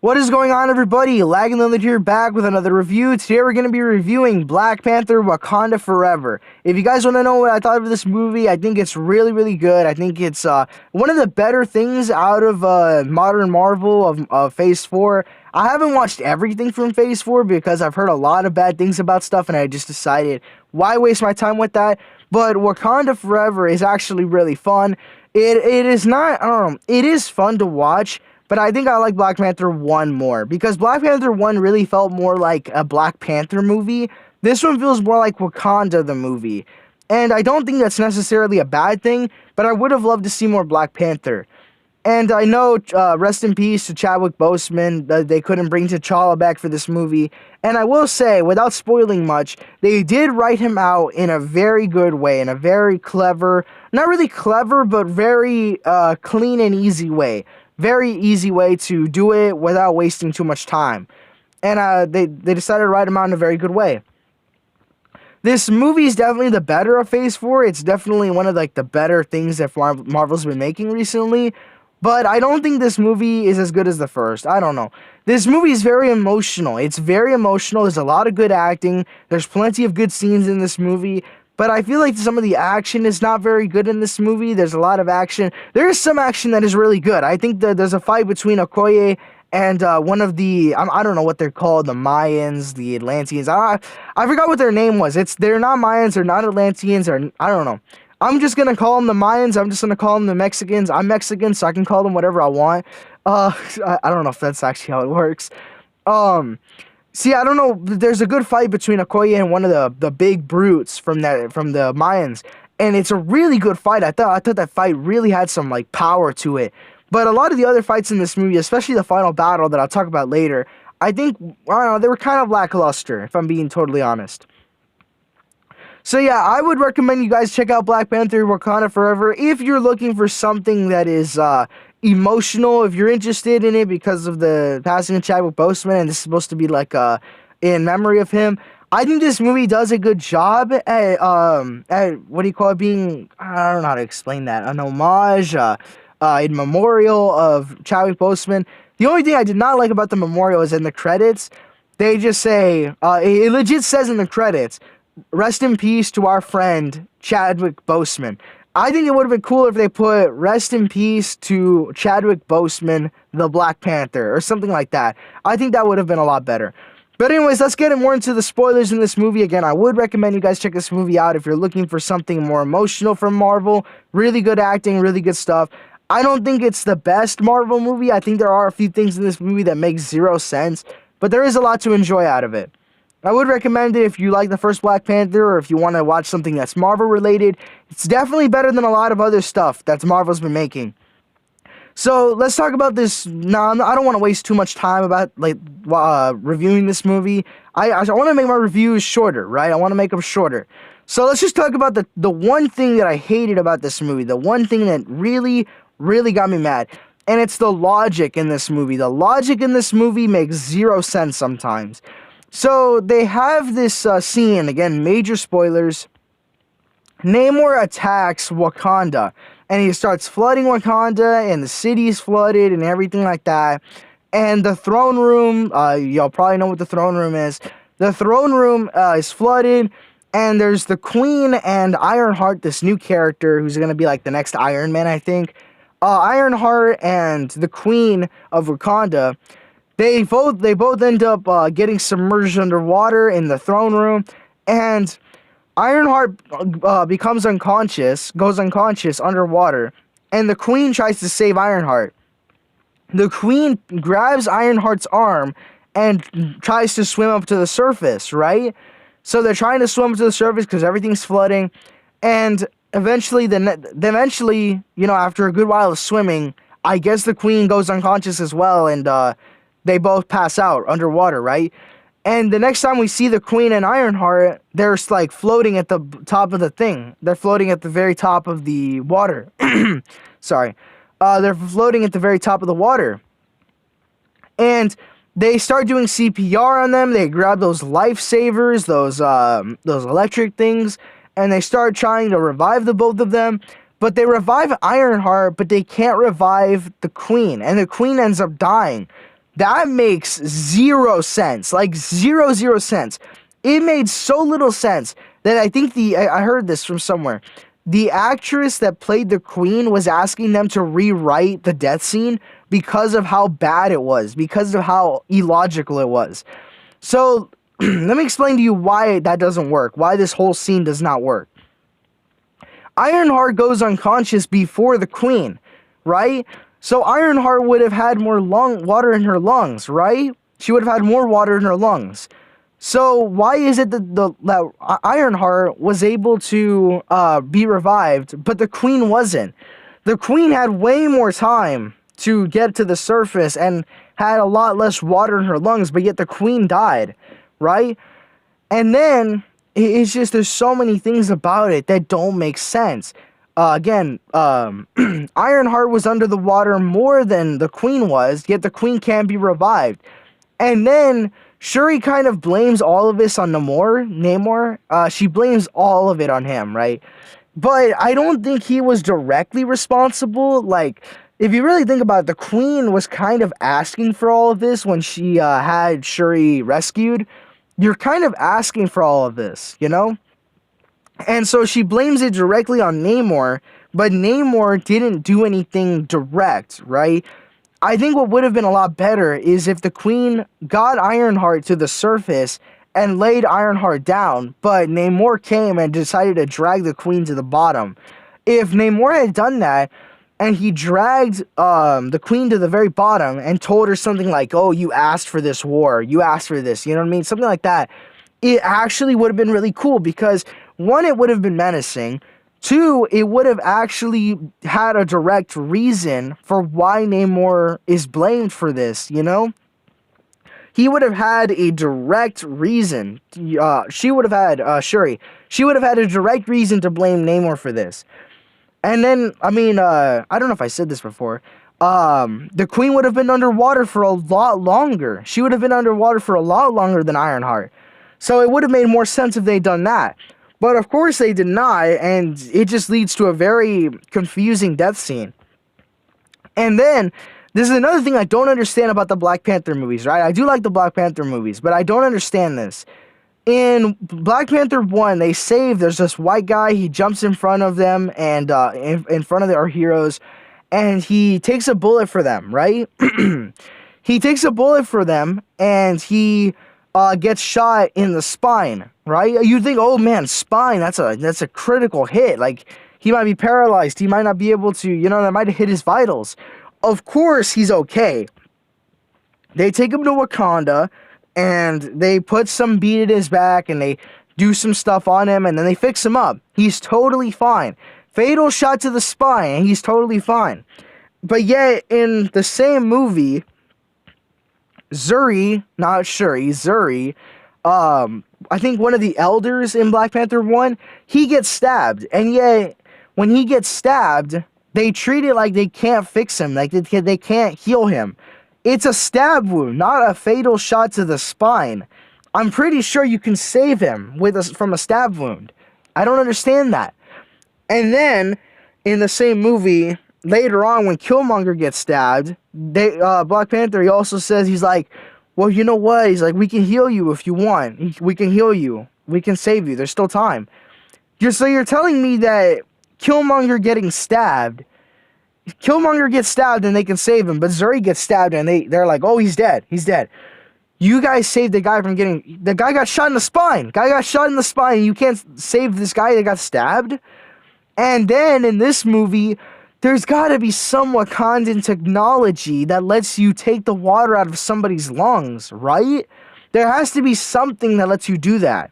What is going on, everybody? Lag and Lillard here, back with another review. Today we're going to be reviewing Black Panther: Wakanda Forever. If you guys want to know what I thought of this movie, I think it's really, really good. I think it's one of the better things out of modern Marvel of Phase 4. I haven't watched everything from Phase 4 because I've heard a lot of bad things about stuff, and I just decided, why waste my time with that? But Wakanda Forever is actually really fun. It is not, I don't know, it is fun to watch. But I think I like Black Panther 1 more, because Black Panther 1 really felt more like a Black Panther movie. This one feels more like Wakanda the movie. And I don't think that's necessarily a bad thing, but I would have loved to see more Black Panther. And I know, rest in peace to Chadwick Boseman, they couldn't bring T'Challa back for this movie. And I will say, without spoiling much, they did write him out in a very good way, in a very clever, not really clever, but very clean and easy way. Very easy way to do it without wasting too much time. And they decided to write him out in a very good way. This movie is definitely the better of Phase 4. It's definitely one of the better things that Marvel's been making recently. But I don't think this movie is as good as the first. I don't know. This movie is very emotional. It's very emotional. There's a lot of good acting. There's plenty of good scenes in this movie. But I feel like some of the action is not very good in this movie. There's a lot of action. There is some action that is really good. I think that there's a fight between Okoye and one of the, I don't know what they're called, the Mayans, the Atlanteans. I forgot what their name was. They're not Mayans, they're not Atlanteans, or I don't know. I'm just going to call them the Mayans. I'm just going to call them the Mexicans. I'm Mexican, so I can call them whatever I want. I don't know if that's actually how it works. See, I don't know. There's a good fight between Okoye and one of the big brutes from the Mayans, and it's a really good fight. I thought that fight really had some power to it. But a lot of the other fights in this movie, especially the final battle that I'll talk about later, I think I don't know, they were kind of lackluster, if I'm being totally honest. So yeah, I would recommend you guys check out Black Panther: Wakanda Forever if you're looking for something that is emotional, if you're interested in it because of the passing of Chadwick Boseman, and this is supposed to be in memory of him. I think this movie does a good job at what do you call it, being, I don't know how to explain that, an homage, in memorial of Chadwick Boseman. The only thing I did not like about the memorial is in the credits, they just say, it legit says in the credits, "Rest in peace to our friend Chadwick Boseman." I think it would have been cool if they put "Rest in peace to Chadwick Boseman, the Black Panther," or something like that. I think that would have been a lot better. But anyways, let's get more into the spoilers in this movie. Again, I would recommend you guys check this movie out if you're looking for something more emotional from Marvel. Really good acting, really good stuff. I don't think it's the best Marvel movie. I think there are a few things in this movie that make zero sense, but there is a lot to enjoy out of it. I would recommend it if you like the first Black Panther, or if you want to watch something that's Marvel related. It's definitely better than a lot of other stuff that Marvel's been making. So let's talk about this. Now, I don't want to waste too much time about reviewing this movie. I want to make my reviews shorter, right? I want to make them shorter. So let's just talk about the one thing that I hated about this movie. The one thing that really, really got me mad. And it's the logic in this movie. The logic in this movie makes zero sense sometimes. So they have this scene, again, major spoilers. Namor attacks Wakanda, and he starts flooding Wakanda, and the city's flooded and everything like that. And the throne room, y'all probably know what the throne room is. The throne room is flooded, and there's the Queen and Ironheart, this new character who's going to be the next Iron Man, I think. Ironheart and the Queen of Wakanda, They both end up getting submerged underwater in the throne room, and Ironheart becomes unconscious, goes unconscious underwater, and the Queen tries to save Ironheart. The Queen grabs Ironheart's arm and tries to swim up to the surface, right? So they're trying to swim to the surface because everything's flooding, and eventually, after a good while of swimming, I guess the Queen goes unconscious as well, and they both pass out underwater, right? And the next time we see the Queen and Ironheart, they're floating at the top of the thing. They're floating at the very top of the water. Sorry. They're floating at the very top of the water. And they start doing CPR on them. They grab those lifesavers, those electric things, and they start trying to revive the both of them. But they revive Ironheart, but they can't revive the Queen. And the Queen ends up dying. That makes zero sense. Like zero sense. It made so little sense that I think I heard this from somewhere. The actress that played the queen was asking them to rewrite the death scene because of how bad it was, because of how illogical it was. So let me explain to you why that doesn't work, why this whole scene does not work. Ironheart goes unconscious before the queen, right? So Ironheart would have had more water in her lungs, right? She would have had more water in her lungs. So why is it that Ironheart was able to be revived, but the queen wasn't? The queen had way more time to get to the surface and had a lot less water in her lungs, but yet the queen died, right? And then it's just there's so many things about it that don't make sense. Ironheart was under the water more than the queen was, yet the queen can't be revived. And then Shuri kind of blames all of this on Namor. She blames all of it on him, right? But I don't think he was directly responsible. Like, if you really think about it, the queen was kind of asking for all of this when she had Shuri rescued. You're kind of asking for all of this, you know? And so she blames it directly on Namor, but Namor didn't do anything direct, right? I think what would have been a lot better is if the queen got Ironheart to the surface and laid Ironheart down, but Namor came and decided to drag the queen to the bottom. If Namor had done that, and he dragged the queen to the very bottom and told her something like, oh, you asked for this war, you asked for this, you know what I mean? Something like that. It actually would have been really cool because, one, it would have been menacing. Two, it would have actually had a direct reason for why Namor is blamed for this, you know? He would have had a direct reason. She would have had, Shuri. She would have had a direct reason to blame Namor for this. And then, I don't know if I said this before. The queen would have been underwater for a lot longer. She would have been underwater for a lot longer than Ironheart. So it would have made more sense if they'd done that. But of course they did not, and it just leads to a very confusing death scene. And then, this is another thing I don't understand about the Black Panther movies, right? I do like the Black Panther movies, but I don't understand this. In Black Panther 1, there's this white guy, he jumps in front of them, and in front of our heroes, and he takes a bullet for them, right? He takes a bullet for them, and he gets shot in the spine, right? You think, oh man, spine, that's a critical hit, like, he might be paralyzed, he might not be able to, that might have hit his vitals. Of course he's okay. They take him to Wakanda, and they put some bead in his back, and they do some stuff on him, and then they fix him up. He's totally fine. Fatal shot to the spine, and he's totally fine. But yet, in the same movie, Zuri, not Shuri, Zuri, I think one of the elders in Black Panther 1, he gets stabbed. And yet, when he gets stabbed, they treat it like they can't fix him, like they can't heal him. It's a stab wound, not a fatal shot to the spine. I'm pretty sure you can save him from a stab wound. I don't understand that. And then, in the same movie, later on, when Killmonger gets stabbed, Black Panther, he also says, he's like, well, you know what? He's like, we can heal you if you want. We can heal you. We can save you. There's still time. So you're telling me that Killmonger gets stabbed and they can save him, but Zuri gets stabbed and they're like, oh, he's dead. He's dead. You guys saved the guy from the guy got shot in the spine. You can't save this guy that got stabbed. And then in this movie, there's got to be some Wakandan technology that lets you take the water out of somebody's lungs, right? There has to be something that lets you do that.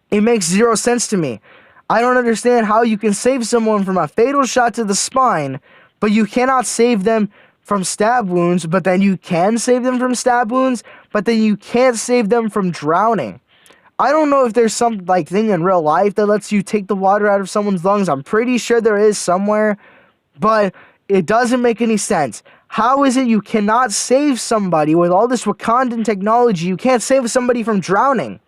It makes zero sense to me. I don't understand how you can save someone from a fatal shot to the spine, but you cannot save them from stab wounds, but then you can save them from stab wounds, but then you can't save them from drowning. I don't know if there's some thing in real life that lets you take the water out of someone's lungs. I'm pretty sure there is somewhere, but it doesn't make any sense. How is it you cannot save somebody with all this Wakandan technology? You can't save somebody from drowning.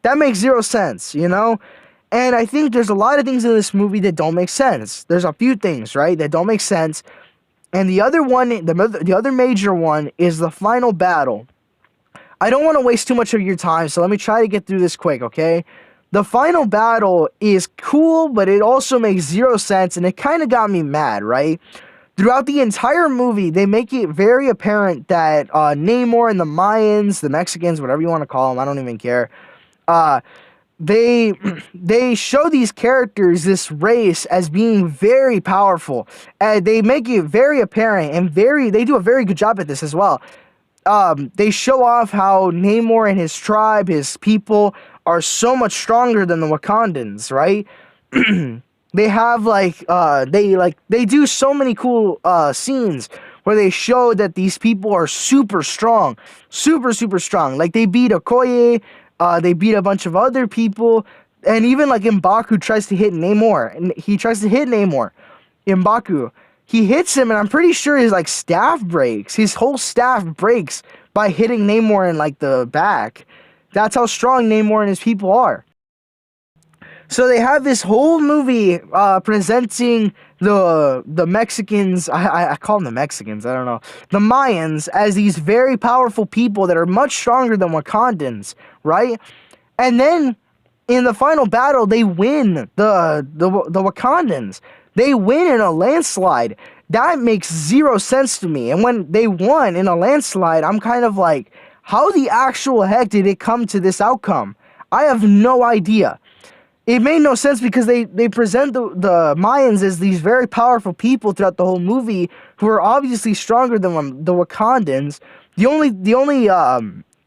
That makes zero sense, And I think there's a lot of things in this movie that don't make sense. There's a few things, right, that don't make sense. And the other one, the other major one, is the final battle. I don't want to waste too much of your time, so let me try to get through this quick, okay? The final battle is cool, but it also makes zero sense, and it kind of got me mad, right? Throughout the entire movie, they make it very apparent that Namor and the Mayans, the Mexicans, whatever you want to call them, I don't even care, uh, they they show these characters, this race, as being very powerful, and they make it very apparent, and they do a very good job at this as well. They show off how Namor and his tribe, his people, are so much stronger than the Wakandans, right? They have they do so many cool scenes where they show that these people are super strong, super strong. Like they beat Okoye, they beat a bunch of other people, and even like M'Baku tries to hit Namor, and he tries to hit Namor. M'Baku, he hits him, and I'm pretty sure his like staff breaks. His whole staff breaks by hitting Namor in like the back. That's how strong Namor and his people are. So they have this whole movie presenting the Mexicans. I call them the Mexicans. I don't know, the Mayans, as these very powerful people that are much stronger than Wakandans, right? And then in the final battle, they win the Wakandans. They win in a landslide. That makes zero sense to me. And when they won in a landslide, I'm kind of like, how the actual heck did it come to this outcome? I have no idea. It made no sense because they present the Mayans as these very powerful people throughout the whole movie who are obviously stronger than the Wakandans. The only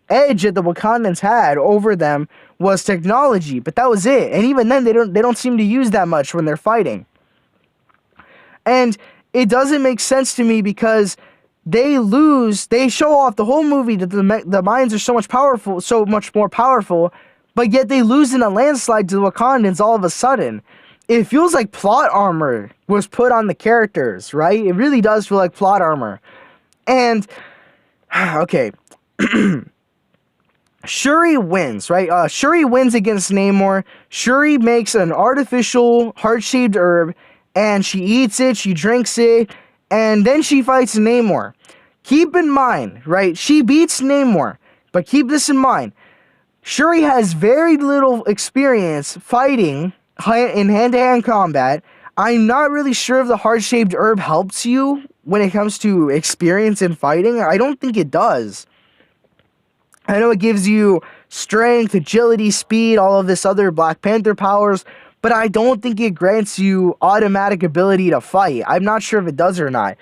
edge that the Wakandans had over them was technology, but that was it. And even then, they don't seem to use that much when they're fighting. And it doesn't make sense to me because they lose. They show off the whole movie that the Mayans are so much more powerful, but yet they lose in a landslide to the Wakandans all of a sudden. It feels like plot armor was put on the characters, right? It really does feel like plot armor. And, okay. Shuri wins, right? Shuri wins against Namor. Shuri makes an artificial heart-shaped herb, and she eats it, she drinks it, and then she fights Namor. Keep in mind, right? She beats Namor, but keep this in mind. Shuri has very little experience fighting in hand-to-hand combat. I'm not really sure if the heart-shaped herb helps you when it comes to experience in fighting. I don't think it does. I know it gives you strength, agility, speed, all of this other Black Panther powers, but I don't think it grants you automatic ability to fight. I'm not sure if it does or not.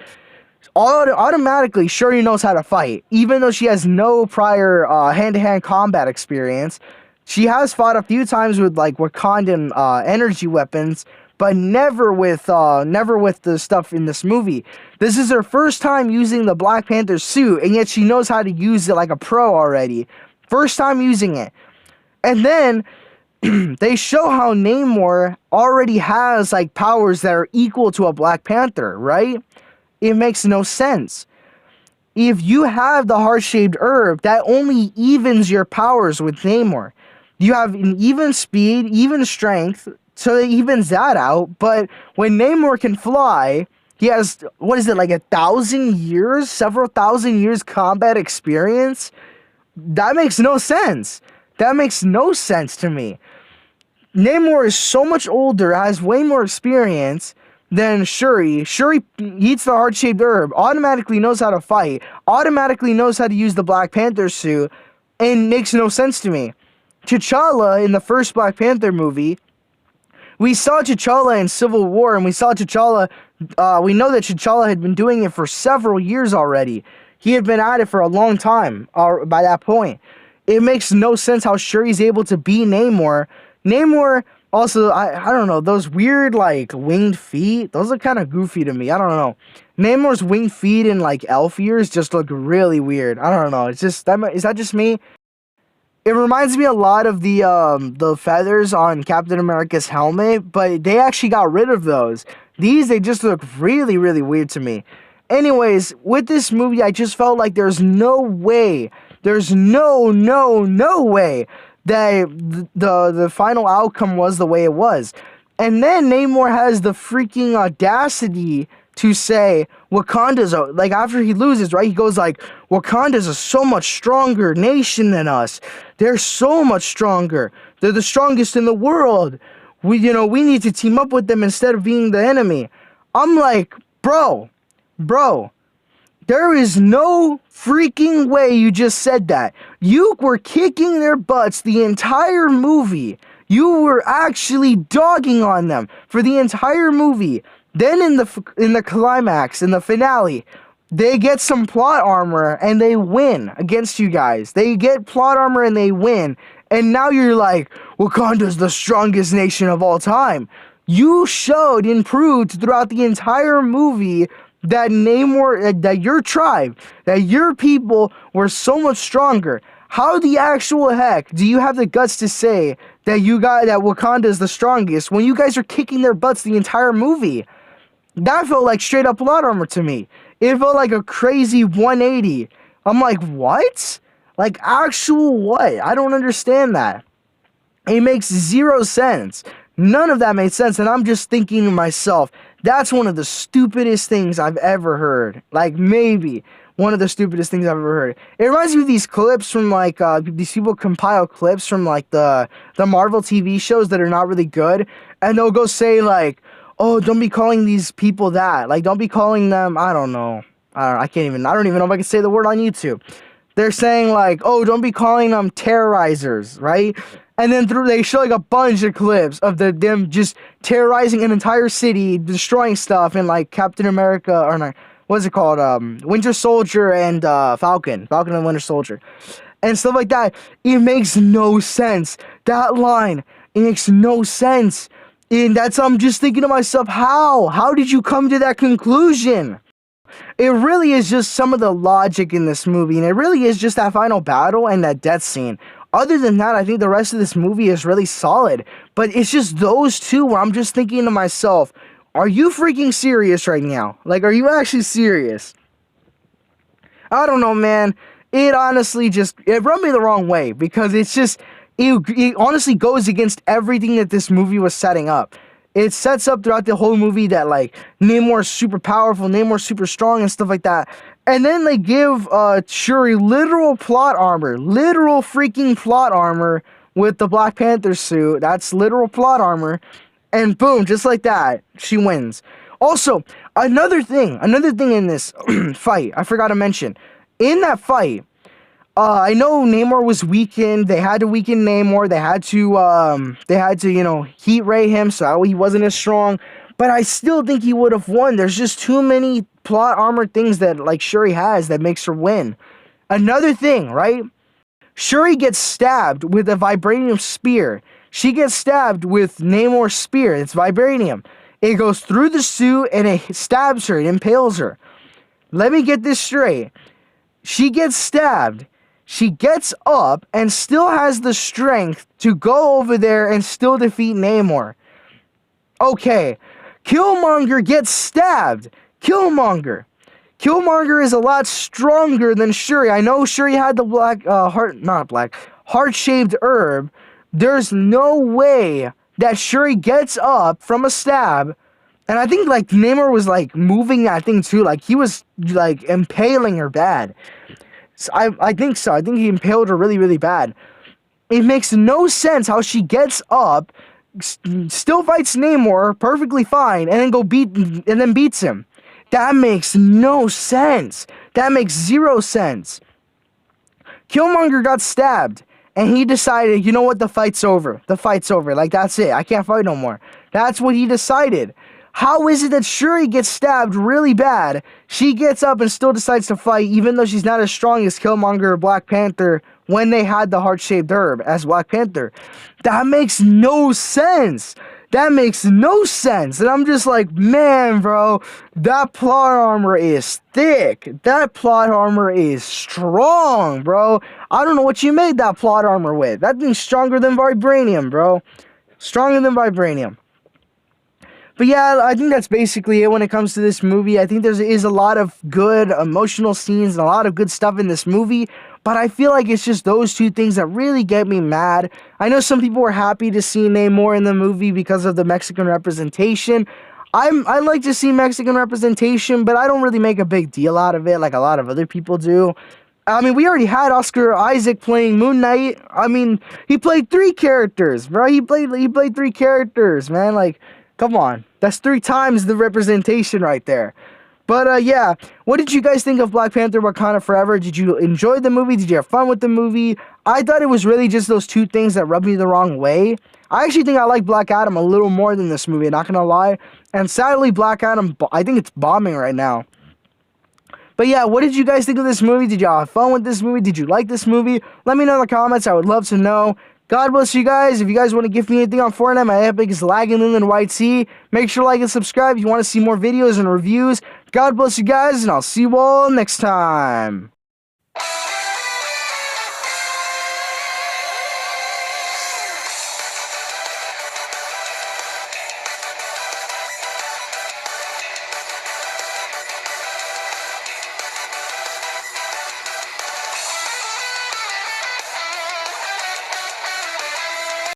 Automatically, Shuri knows how to fight, even though she has no prior hand-to-hand combat experience. She has fought a few times with like Wakandan energy weapons, but never with the stuff in this movie. This is her first time using the Black Panther suit, and yet she knows how to use it like a pro already. First time using it. And then they show how Namor already has like powers that are equal to a Black Panther, right? It makes no sense. If you have the heart-shaped herb, that only evens your powers with Namor. You have an even speed, even strength, so it evens that out. But when Namor can fly, he has, what is it, like 1,000 years, several thousand years combat experience? That makes no sense. That makes no sense to me. Namor is so much older, has way more experience than Shuri. Shuri eats the heart-shaped herb, automatically knows how to fight, automatically knows how to use the Black Panther suit, and makes no sense to me. T'Challa in the first Black Panther movie, we saw T'Challa in Civil War, and we saw T'Challa, we know that T'Challa had been doing it for several years already. He had been at it for a long time by that point. It makes no sense how Shuri's able to beat Namor. Namor, also, I don't know, those weird, like, winged feet, those look kind of goofy to me. I don't know. Namor's winged feet in, like, elf ears just look really weird. I don't know. It's just, is that just me? It reminds me a lot of the feathers on Captain America's helmet, but they actually got rid of those. They just look really, really weird to me. Anyways, with this movie, I just felt like there's no way, no way that the final outcome was the way it was. And then Namor has the freaking audacity to say Wakanda's like after he loses, right? He goes like, Wakanda's a so much stronger nation than us. They're so much stronger. They're the strongest in the world. We need to team up with them instead of being the enemy. I'm like, bro, there is no freaking way you just said that. You were kicking their butts the entire movie. You were actually dogging on them for the entire movie. Then in the climax, in the finale, they get some plot armor and they win against you guys. They get plot armor and they win. And now you're like, Wakanda's the strongest nation of all time. You showed and proved throughout the entire movie that Namor, that your tribe, that your people were so much stronger. How the actual heck do you have the guts to say that Wakanda is the strongest when you guys are kicking their butts the entire movie? That felt like straight up plot armor to me. It felt like a crazy 180. I'm like, what? Like actual what? I don't understand that. It makes zero sense. None of that made sense, and I'm just thinking to myself, that's one of the stupidest things I've ever heard. Like, maybe one of the stupidest things I've ever heard. It reminds me of these clips from, like, these people compile clips from, like, the Marvel TV shows that are not really good, and they'll go say, like, oh, don't be calling these people that. Like, don't be calling them, I don't know. I don't even know if I can say the word on YouTube. They're saying, like, oh, don't be calling them terrorizers, right? And then they show like a bunch of clips of them just terrorizing an entire city, destroying stuff, and like Captain America, or no, what's it called? Winter Soldier and Falcon and Winter Soldier, and stuff like that. It makes no sense. That line, it makes no sense. And I'm just thinking to myself, how did you come to that conclusion? It really is just some of the logic in this movie, and it really is just that final battle and that death scene. Other than that, I think the rest of this movie is really solid. But it's just those two where I'm just thinking to myself, are you freaking serious right now? Like, are you actually serious? I don't know, man. It honestly it rubbed me the wrong way because it honestly goes against everything that this movie was setting up. It sets up throughout the whole movie that, like, Namor's super powerful, Namor's super strong and stuff like that. And then they give Shuri literal freaking plot armor with the Black Panther suit. That's literal plot armor. And boom, just like that, she wins. Also, another thing in this fight, I forgot to mention. In that fight, I know Namor was weakened. They had to weaken Namor. They had to, heat ray him so he wasn't as strong. But I still think he would have won. There's just too many plot armor things that, like, Shuri has that makes her win. Another thing, right? Shuri gets stabbed with a vibranium spear. She gets stabbed with Namor's spear. It's vibranium. It goes through the suit and it stabs her. It impales her. Let me get this straight. She gets stabbed. She gets up and still has the strength to go over there and still defeat Namor. Okay. Killmonger gets stabbed. Killmonger is a lot stronger than Shuri. I know Shuri had the heart-shaped herb. There's no way that Shuri gets up from a stab. And I think, like, Namor was, like, moving that thing too. Like, he was, like, impaling her bad. So I think so. I think he impaled her really, really bad. It makes no sense how she gets up, still fights Namor perfectly fine, and then beats him. That makes no sense. That makes zero sense. Killmonger got stabbed, and he decided, you know what, the fight's over. The fight's over. Like, that's it. I can't fight no more. That's what he decided. How is it that Shuri gets stabbed really bad? She gets up and still decides to fight, even though she's not as strong as Killmonger or Black Panther when they had the heart-shaped herb as Black Panther. That makes no sense. That makes no sense. And I'm just like, man, bro, that plot armor is thick. That plot armor is strong, bro. I don't know what you made that plot armor with. That thing's stronger than vibranium, bro. Stronger than vibranium. But yeah, I think that's basically it when it comes to this movie. I think there is a lot of good emotional scenes and a lot of good stuff in this movie. But I feel like it's just those two things that really get me mad. I know some people were happy to see Namor in the movie because of the Mexican representation. I like to see Mexican representation, but I don't really make a big deal out of it like a lot of other people do. I mean, we already had Oscar Isaac playing Moon Knight. I mean, he played 3 characters, bro. He played 3 characters, man. Like, come on, that's 3 times the representation right there. But yeah, what did you guys think of Black Panther: Wakanda Forever? Did you enjoy the movie? Did you have fun with the movie? I thought it was really just those 2 things that rubbed me the wrong way. I actually think I like Black Adam a little more than this movie, not gonna lie. And sadly, Black Adam, I think it's bombing right now. But yeah, what did you guys think of this movie? Did y'all have fun with this movie? Did you like this movie? Let me know in the comments. I would love to know. God bless you guys. If you guys want to give me anything on Fortnite, my epic is lagging in White Sea. Make sure to like and subscribe if you want to see more videos and reviews. God bless you guys, and I'll see you all next time.